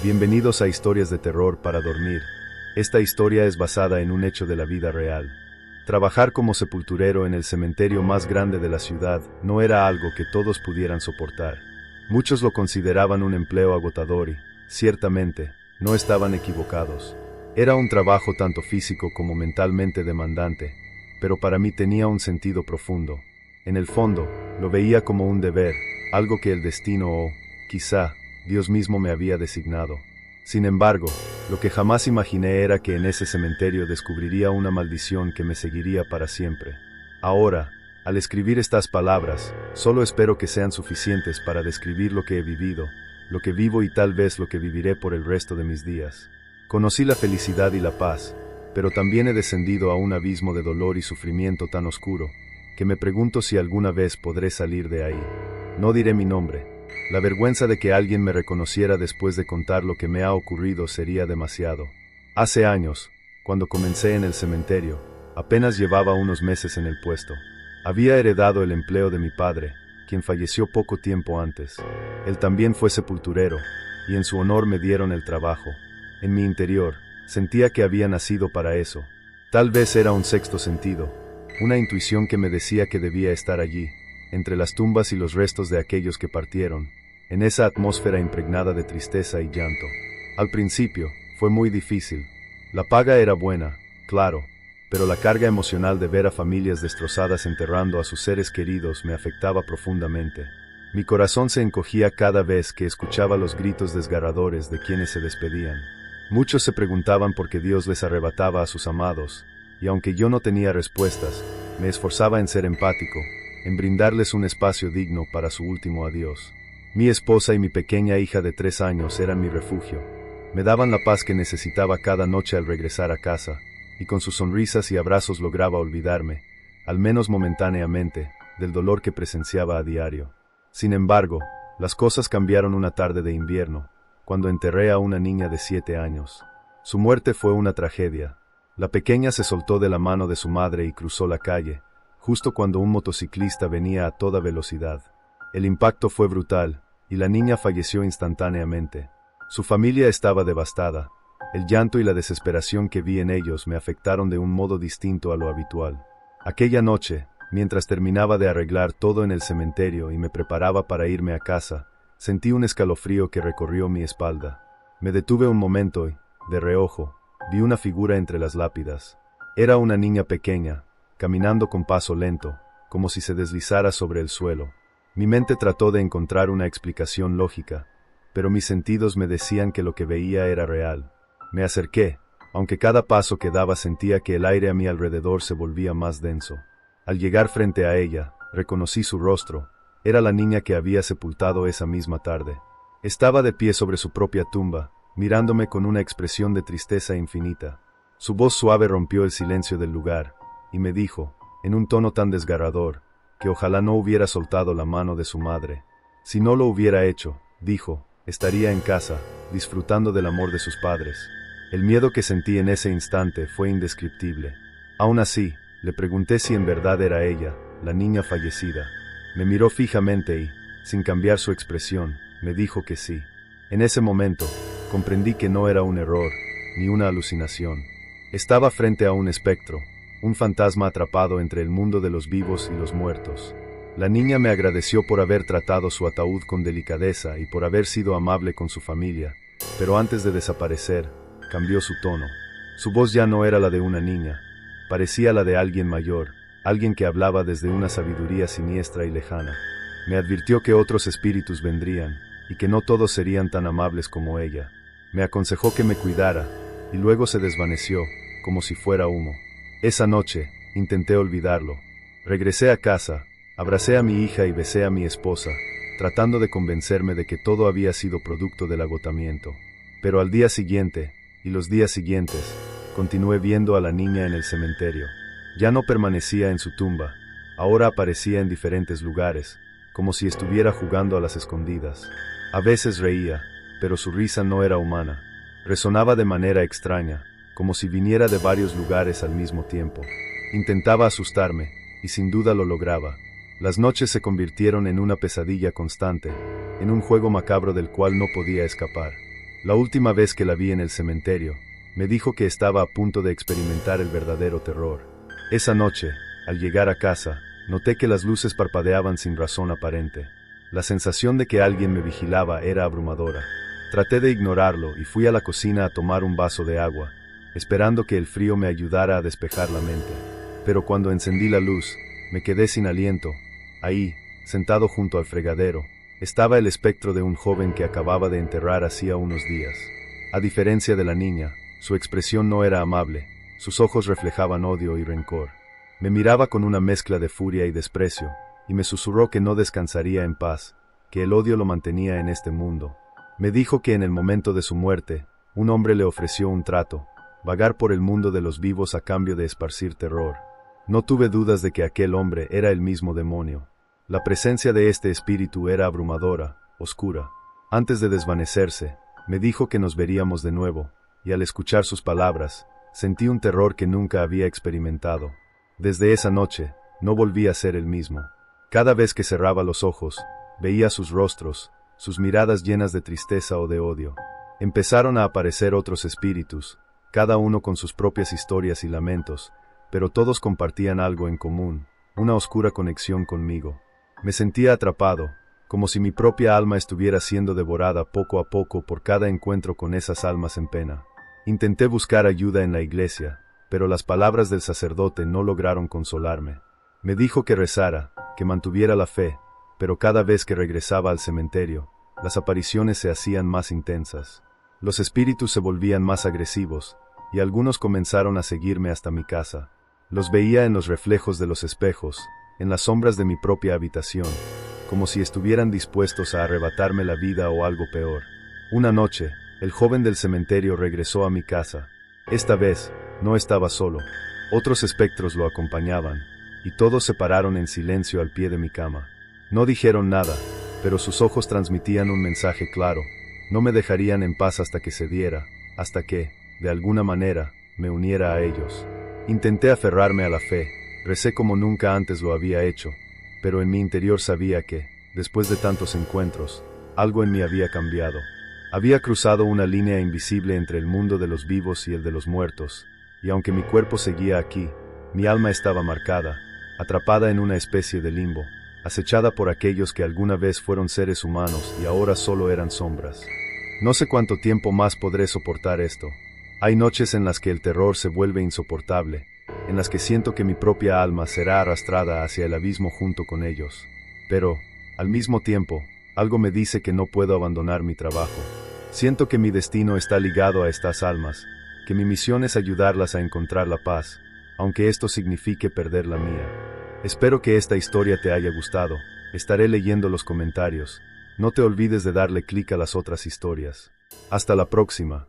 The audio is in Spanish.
Bienvenidos a Historias de Terror para Dormir. Esta historia es basada en un hecho de la vida real. Trabajar como sepulturero en el cementerio más grande de la ciudad no era algo que todos pudieran soportar. Muchos lo consideraban un empleo agotador y, ciertamente, no estaban equivocados. Era un trabajo tanto físico como mentalmente demandante, pero para mí tenía un sentido profundo. En el fondo, lo veía como un deber, algo que el destino o, quizá, Dios mismo me había designado. Sin embargo, lo que jamás imaginé era que en ese cementerio descubriría una maldición que me seguiría para siempre. Ahora, al escribir estas palabras, solo espero que sean suficientes para describir lo que he vivido, lo que vivo y tal vez lo que viviré por el resto de mis días. Conocí la felicidad y la paz, pero también he descendido a un abismo de dolor y sufrimiento tan oscuro, que me pregunto si alguna vez podré salir de ahí. No diré mi nombre. La vergüenza de que alguien me reconociera después de contar lo que me ha ocurrido sería demasiado. Hace años, cuando comencé en el cementerio, apenas llevaba unos meses en el puesto. Había heredado el empleo de mi padre, quien falleció poco tiempo antes. Él también fue sepulturero, y en su honor me dieron el trabajo. En mi interior, sentía que había nacido para eso. Tal vez era un sexto sentido, una intuición que me decía que debía estar allí, entre las tumbas y los restos de aquellos que partieron, en esa atmósfera impregnada de tristeza y llanto. Al principio, fue muy difícil. La paga era buena, claro, pero la carga emocional de ver a familias destrozadas enterrando a sus seres queridos me afectaba profundamente. Mi corazón se encogía cada vez que escuchaba los gritos desgarradores de quienes se despedían. Muchos se preguntaban por qué Dios les arrebataba a sus amados, y aunque yo no tenía respuestas, me esforzaba en ser empático, en brindarles un espacio digno para su último adiós. Mi esposa y mi pequeña hija de 3 años eran mi refugio. Me daban la paz que necesitaba cada noche al regresar a casa, y con sus sonrisas y abrazos lograba olvidarme, al menos momentáneamente, del dolor que presenciaba a diario. Sin embargo, las cosas cambiaron una tarde de invierno, cuando enterré a una niña de 7 años. Su muerte fue una tragedia. La pequeña se soltó de la mano de su madre y cruzó la calle, justo cuando un motociclista venía a toda velocidad. El impacto fue brutal, y la niña falleció instantáneamente. Su familia estaba devastada. El llanto y la desesperación que vi en ellos me afectaron de un modo distinto a lo habitual. Aquella noche, mientras terminaba de arreglar todo en el cementerio y me preparaba para irme a casa, sentí un escalofrío que recorrió mi espalda. Me detuve un momento y, de reojo, vi una figura entre las lápidas. Era una niña pequeña, caminando con paso lento, como si se deslizara sobre el suelo. Mi mente trató de encontrar una explicación lógica, pero mis sentidos me decían que lo que veía era real. Me acerqué, aunque cada paso que daba sentía que el aire a mi alrededor se volvía más denso. Al llegar frente a ella, reconocí su rostro. Era la niña que había sepultado esa misma tarde. Estaba de pie sobre su propia tumba, mirándome con una expresión de tristeza infinita. Su voz suave rompió el silencio del lugar, y me dijo, en un tono tan desgarrador, que ojalá no hubiera soltado la mano de su madre. Si no lo hubiera hecho, dijo, estaría en casa, disfrutando del amor de sus padres. El miedo que sentí en ese instante fue indescriptible. Aún así, le pregunté si en verdad era ella, la niña fallecida. Me miró fijamente y, sin cambiar su expresión, me dijo que sí. En ese momento, comprendí que no era un error, ni una alucinación. Estaba frente a un espectro, un fantasma atrapado entre el mundo de los vivos y los muertos. La niña me agradeció por haber tratado su ataúd con delicadeza y por haber sido amable con su familia, pero antes de desaparecer, cambió su tono. Su voz ya no era la de una niña, parecía la de alguien mayor, alguien que hablaba desde una sabiduría siniestra y lejana. Me advirtió que otros espíritus vendrían, y que no todos serían tan amables como ella. Me aconsejó que me cuidara, y luego se desvaneció, como si fuera humo. Esa noche, intenté olvidarlo. Regresé a casa, abracé a mi hija y besé a mi esposa, tratando de convencerme de que todo había sido producto del agotamiento. Pero al día siguiente, y los días siguientes, continué viendo a la niña en el cementerio. Ya no permanecía en su tumba, ahora aparecía en diferentes lugares, como si estuviera jugando a las escondidas. A veces reía, pero su risa no era humana. Resonaba de manera extraña, como si viniera de varios lugares al mismo tiempo. Intentaba asustarme, y sin duda lo lograba. Las noches se convirtieron en una pesadilla constante, en un juego macabro del cual no podía escapar. La última vez que la vi en el cementerio, me dijo que estaba a punto de experimentar el verdadero terror. Esa noche, al llegar a casa, noté que las luces parpadeaban sin razón aparente. La sensación de que alguien me vigilaba era abrumadora. Traté de ignorarlo y fui a la cocina a tomar un vaso de agua, esperando que el frío me ayudara a despejar la mente. Pero cuando encendí la luz, me quedé sin aliento. Ahí, sentado junto al fregadero, estaba el espectro de un joven que acababa de enterrar hacía unos días. A diferencia de la niña, su expresión no era amable, sus ojos reflejaban odio y rencor. Me miraba con una mezcla de furia y desprecio, y me susurró que no descansaría en paz, que el odio lo mantenía en este mundo. Me dijo que en el momento de su muerte, un hombre le ofreció un trato, vagar por el mundo de los vivos a cambio de esparcir terror. No tuve dudas de que aquel hombre era el mismo demonio. La presencia de este espíritu era abrumadora, oscura. Antes de desvanecerse, me dijo que nos veríamos de nuevo, y al escuchar sus palabras, sentí un terror que nunca había experimentado. Desde esa noche, no volví a ser el mismo. Cada vez que cerraba los ojos, veía sus rostros, sus miradas llenas de tristeza o de odio. Empezaron a aparecer otros espíritus, cada uno con sus propias historias y lamentos, pero todos compartían algo en común, una oscura conexión conmigo. Me sentía atrapado, como si mi propia alma estuviera siendo devorada poco a poco por cada encuentro con esas almas en pena. Intenté buscar ayuda en la iglesia, pero las palabras del sacerdote no lograron consolarme. Me dijo que rezara, que mantuviera la fe, pero cada vez que regresaba al cementerio, las apariciones se hacían más intensas. Los espíritus se volvían más agresivos, y algunos comenzaron a seguirme hasta mi casa. Los veía en los reflejos de los espejos, en las sombras de mi propia habitación, como si estuvieran dispuestos a arrebatarme la vida o algo peor. Una noche, el joven del cementerio regresó a mi casa. Esta vez, no estaba solo. Otros espectros lo acompañaban, y todos se pararon en silencio al pie de mi cama. No dijeron nada, pero sus ojos transmitían un mensaje claro. No me dejarían en paz hasta que cediera, hasta que, de alguna manera, me uniera a ellos. Intenté aferrarme a la fe, recé como nunca antes lo había hecho, pero en mi interior sabía que, después de tantos encuentros, algo en mí había cambiado. Había cruzado una línea invisible entre el mundo de los vivos y el de los muertos, y aunque mi cuerpo seguía aquí, mi alma estaba marcada, atrapada en una especie de limbo, acechada por aquellos que alguna vez fueron seres humanos y ahora solo eran sombras. No sé cuánto tiempo más podré soportar esto. Hay noches en las que el terror se vuelve insoportable, en las que siento que mi propia alma será arrastrada hacia el abismo junto con ellos. Pero, al mismo tiempo, algo me dice que no puedo abandonar mi trabajo. Siento que mi destino está ligado a estas almas, que mi misión es ayudarlas a encontrar la paz, aunque esto signifique perder la mía. Espero que esta historia te haya gustado. Estaré leyendo los comentarios. No te olvides de darle clic a las otras historias. Hasta la próxima.